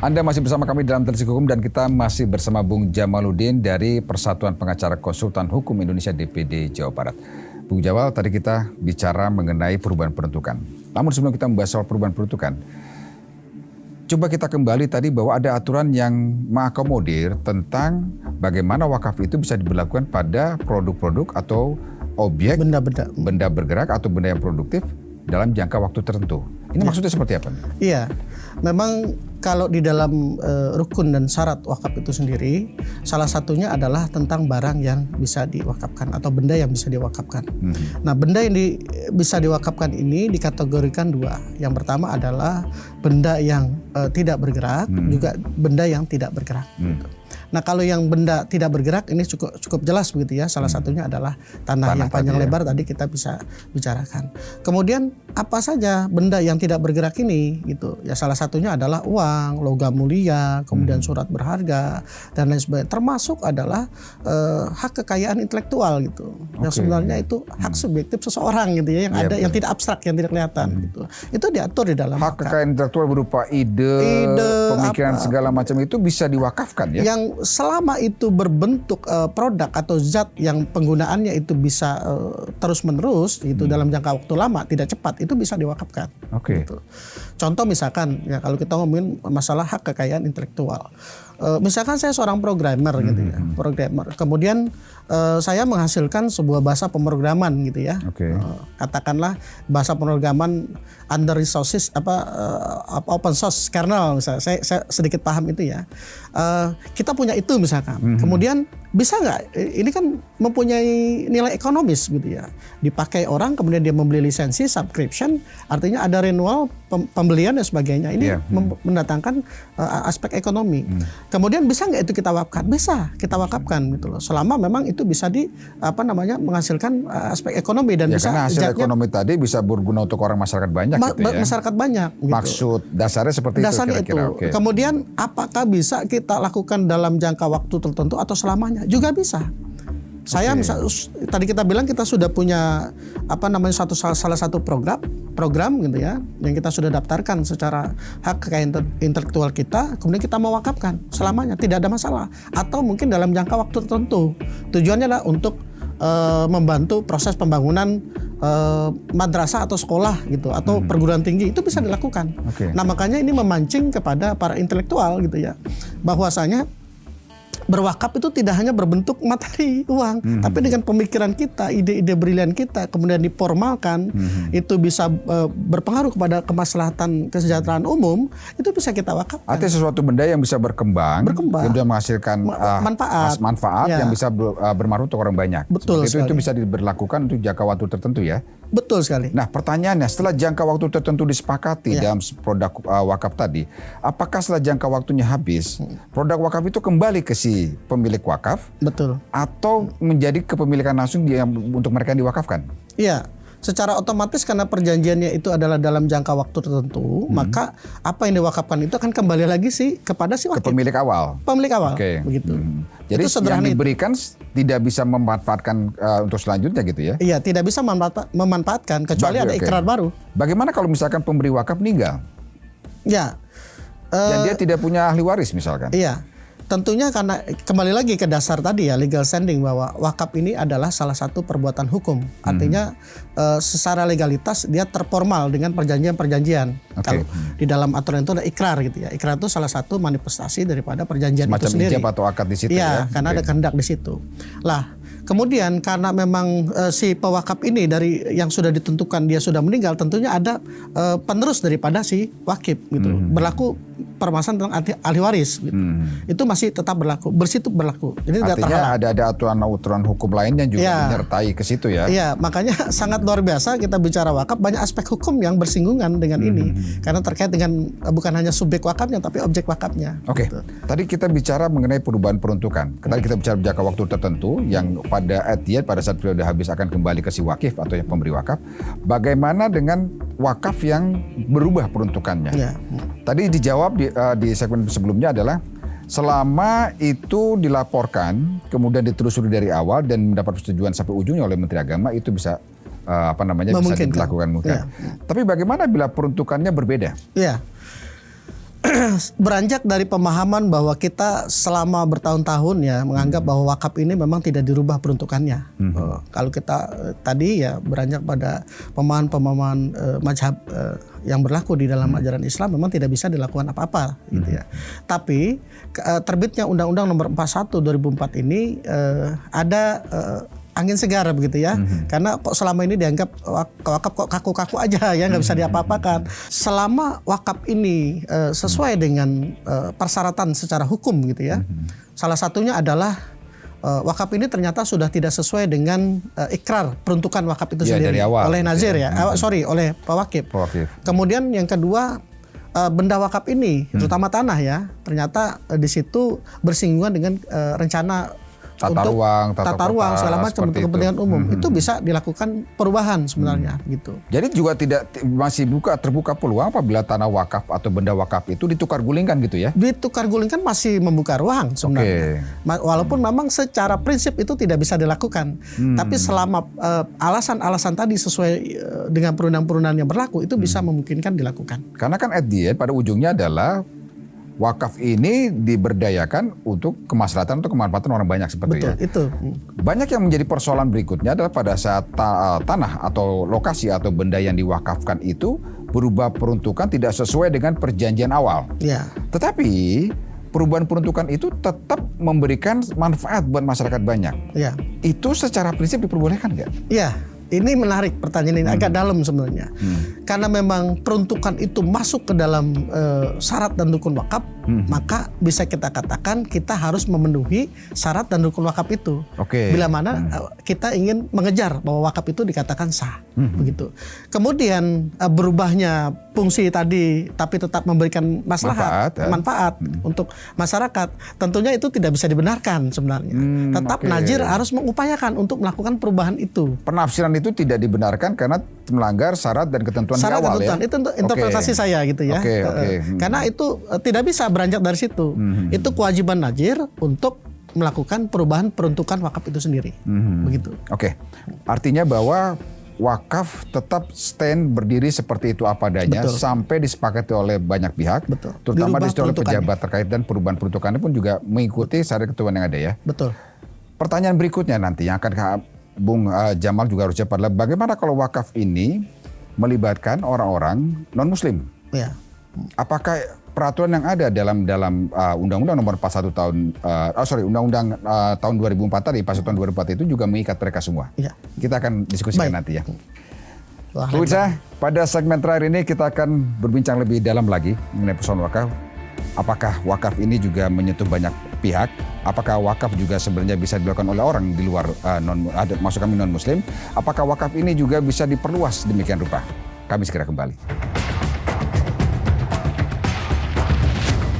Anda masih bersama kami dalam Telisik Hukum dan kita masih bersama Bung Jamaluddin dari Persatuan Pengacara Konsultan Hukum Indonesia DPD Jawa Barat. Bung Jamal, tadi kita bicara mengenai perubahan peruntukan. Namun sebelum kita membahas soal perubahan peruntukan, coba kita kembali tadi bahwa ada aturan yang mengakomodir tentang bagaimana wakaf itu bisa diberlakukan pada produk-produk atau objek, benda bergerak atau benda yang produktif dalam jangka waktu tertentu. Ini maksudnya seperti apa? Iya, memang kalau di dalam rukun dan syarat wakaf itu sendiri, salah satunya adalah tentang barang yang bisa diwakafkan atau benda yang bisa diwakafkan. Nah, benda yang bisa diwakafkan ini dikategorikan dua. Yang pertama adalah benda yang tidak bergerak, juga benda yang tidak bergerak. Gitu. Nah, kalau yang benda tidak bergerak ini cukup jelas begitu ya. Salah satunya adalah tanah yang panjang lebar tadi kita bisa bicarakan. Kemudian apa saja benda yang tidak bergerak ini gitu. Ya salah satunya adalah uang, logam mulia, kemudian surat berharga dan lain sebagainya. Termasuk adalah hak kekayaan intelektual gitu. Yang sebenarnya itu hak subjektif seseorang gitu ya, yang ada yang tidak abstrak, yang tidak kelihatan gitu. Itu diatur di dalam hak kekayaan intelektual berupa ide pemikiran segala macam itu bisa diwakafkan ya. Yang selama itu berbentuk produk atau zat yang penggunaannya itu bisa terus-menerus itu dalam jangka waktu lama, tidak cepat, itu bisa diwakafkan. Gitu. Contoh misalkan ya kalau kita ngomongin masalah hak kekayaan intelektual. Misalkan saya seorang programmer gitu ya, programmer. Kemudian saya menghasilkan sebuah bahasa pemrograman gitu ya. Katakanlah bahasa pemrograman under resources open source kernel misalnya. Saya sedikit paham itu ya. Kita punya itu misalkan. Kemudian bisa nggak? Ini kan mempunyai nilai ekonomis gitu ya. Dipakai orang, kemudian dia membeli lisensi, subscription, artinya ada renewal, pembelian dan sebagainya. Ini mendatangkan aspek ekonomi. Kemudian bisa nggak itu kita wakafkan? Bisa, kita wakafkan gitu loh. Selama memang itu bisa menghasilkan aspek ekonomi dan bisa karena hasil ekonomi tadi bisa berguna untuk orang masyarakat banyak gitu ya. Masyarakat banyak gitu. Maksud dasarnya seperti dasarnya itu kira-kira. Kemudian apakah bisa kita lakukan dalam jangka waktu tertentu atau selamanya? Juga bisa. Saya tadi kita bilang kita sudah punya salah satu program gitu ya yang kita sudah daftarkan secara hak kekayaan intelektual kita, kemudian kita mau wakafkan selamanya, tidak ada masalah, atau mungkin dalam jangka waktu tertentu. Tujuannya adalah untuk membantu proses pembangunan madrasah atau sekolah gitu atau perguruan tinggi, itu bisa dilakukan. Nah, makanya ini memancing kepada para intelektual gitu ya, bahwasanya berwakaf itu tidak hanya berbentuk materi uang, tapi dengan pemikiran kita, ide-ide brilian kita, kemudian diformalkan, itu bisa berpengaruh kepada kemaslahatan kesejahteraan umum, itu bisa kita wakafkan. Artinya sesuatu benda yang bisa berkembang kemudian menghasilkan manfaat yang bisa bermanfaat untuk orang banyak. Betul sekali. Itu bisa diberlakukan untuk jangka waktu tertentu ya. Betul sekali. Nah, pertanyaannya, setelah jangka waktu tertentu disepakati dalam produk wakaf tadi, apakah setelah jangka waktunya habis, produk wakaf itu kembali ke si pemilik wakaf? Betul. Atau menjadi kepemilikan langsung untuk mereka yang diwakafkan? Iya. Secara otomatis karena perjanjiannya itu adalah dalam jangka waktu tertentu, maka apa yang diwakafkan itu akan kembali lagi kepada si wakil. Ke pemilik awal? Pemilik awal, begitu. Jadi yang diberikan tidak bisa memanfaatkan untuk selanjutnya gitu ya? Iya, tidak bisa memanfaatkan kecuali ada ikrar baru. Bagaimana kalau misalkan pemberi wakaf meninggal? Ya. Dan dia tidak punya ahli waris misalkan? Iya. Tentunya karena kembali lagi ke dasar tadi ya, legal standing, bahwa wakaf ini adalah salah satu perbuatan hukum. Artinya secara legalitas dia terformal dengan perjanjian-perjanjian. Kalau di dalam aturan itu ada ikrar gitu ya. Ikrar itu salah satu manifestasi daripada perjanjian itu sendiri. Macam ijab atau akad di situ ya. Karena ada kehendak di situ. Lah, kemudian karena memang si pewakaf ini dari yang sudah ditentukan dia sudah meninggal, tentunya ada penerus daripada si wakif gitu. Berlaku permasalahan tentang ahli waris gitu. Itu masih tetap berlaku, bersitu berlaku. Jadi artinya ada aturan hukum lain yang juga menyertai ke situ ya. Iya, makanya sangat luar biasa kita bicara wakaf, banyak aspek hukum yang bersinggungan dengan ini. Karena terkait dengan bukan hanya subjek wakafnya tapi objek wakafnya. Gitu. Tadi kita bicara mengenai perubahan peruntukan. Tadi kita bicara jangka waktu tertentu yang pada saat periode habis akan kembali ke si wakif atau yang pemberi wakaf. Bagaimana dengan wakaf yang berubah peruntukannya? Tadi dijawab di segmen sebelumnya adalah selama itu dilaporkan, kemudian ditelusuri dari awal dan mendapat persetujuan sampai ujungnya oleh Menteri Agama, itu bisa bisa dilakukan mungkin. Tapi bagaimana bila peruntukannya berbeda? beranjak dari pemahaman bahwa kita selama bertahun-tahun ya menganggap bahwa wakaf ini memang tidak dirubah peruntukannya. Kalau kita tadi ya beranjak pada pemahaman-pemahaman mazhab yang berlaku di dalam ajaran Islam memang tidak bisa dilakukan apa-apa gitu ya. Tapi terbitnya Undang-Undang Nomor 41 2004 ini ada angin segar begitu ya, karena kok selama ini dianggap wakaf kok kaku-kaku aja ya, nggak bisa diapa-apakan. Selama wakaf ini sesuai dengan persyaratan secara hukum gitu ya, salah satunya adalah wakaf ini ternyata sudah tidak sesuai dengan ikrar peruntukan wakaf itu sendiri dari awal, oleh nazir ya, oleh pewakif. Kemudian yang kedua, benda wakaf ini, terutama tanah ya, ternyata di situ bersinggungan dengan rencana tata ruang segala macam untuk kepentingan umum. Itu bisa dilakukan perubahan sebenarnya gitu. Jadi juga masih terbuka peluang apabila tanah wakaf atau benda wakaf itu ditukar gulingkan gitu ya? Ditukar gulingkan masih membuka ruang sebenarnya. Walaupun memang secara prinsip itu tidak bisa dilakukan. Tapi selama alasan-alasan tadi sesuai dengan perundang-perundangan yang berlaku, itu bisa memungkinkan dilakukan. Karena kan at the end, pada ujungnya adalah wakaf ini diberdayakan untuk kemaslahatan atau kemanfaatan orang banyak seperti Betul, ya. itu. Banyak yang menjadi persoalan berikutnya adalah pada saat tanah atau lokasi atau benda yang diwakafkan itu berubah peruntukan tidak sesuai dengan perjanjian awal. Ya. Tetapi perubahan peruntukan itu tetap memberikan manfaat buat masyarakat banyak. Ya. Itu secara prinsip diperbolehkan nggak? Ya. Ini menarik pertanyaan ini, agak dalam sebenarnya. Karena memang peruntukan itu masuk ke dalam syarat dan rukun wakaf, maka bisa kita katakan kita harus memenuhi syarat dan rukun wakaf itu. Bila mana kita ingin mengejar bahwa wakaf itu dikatakan sah, begitu. Kemudian berubahnya fungsi tadi tapi tetap memberikan manfaat untuk masyarakat, tentunya itu tidak bisa dibenarkan sebenarnya. Tetap nazir harus mengupayakan untuk melakukan perubahan itu. Penafsiran itu tidak dibenarkan karena melanggar syarat dan ketentuan di awal ya. Itu interpretasi saya gitu ya. Karena itu tidak bisa beranjak dari situ. Itu kewajiban nazir untuk melakukan perubahan peruntukan wakaf itu sendiri. Begitu. Artinya bahwa wakaf tetap stand berdiri seperti itu apa adanya sampai disepakati oleh banyak pihak, terutama oleh pejabat terkait, dan perubahan peruntukannya pun juga mengikuti syariat ketentuan yang ada ya. Betul. Pertanyaan berikutnya nanti yang akan Bung Jamal juga harus jawab adalah bagaimana kalau wakaf ini melibatkan orang-orang non-muslim? Ya. Apakah peraturan yang ada dalam Undang-Undang Nomor 41 Undang-Undang tahun 2004 tadi, pasal tahun 2004 itu juga mengikat mereka semua? Ya. Kita akan diskusikan nanti ya. Pemirsa, pada segmen terakhir ini kita akan berbincang lebih dalam lagi mengenai persoalan wakaf. Apakah wakaf ini juga menyentuh banyak pihak? Apakah wakaf juga sebenarnya bisa dilakukan oleh orang di luar maksud kami non-muslim? Apakah wakaf ini juga bisa diperluas demikian rupa? Kami segera kembali.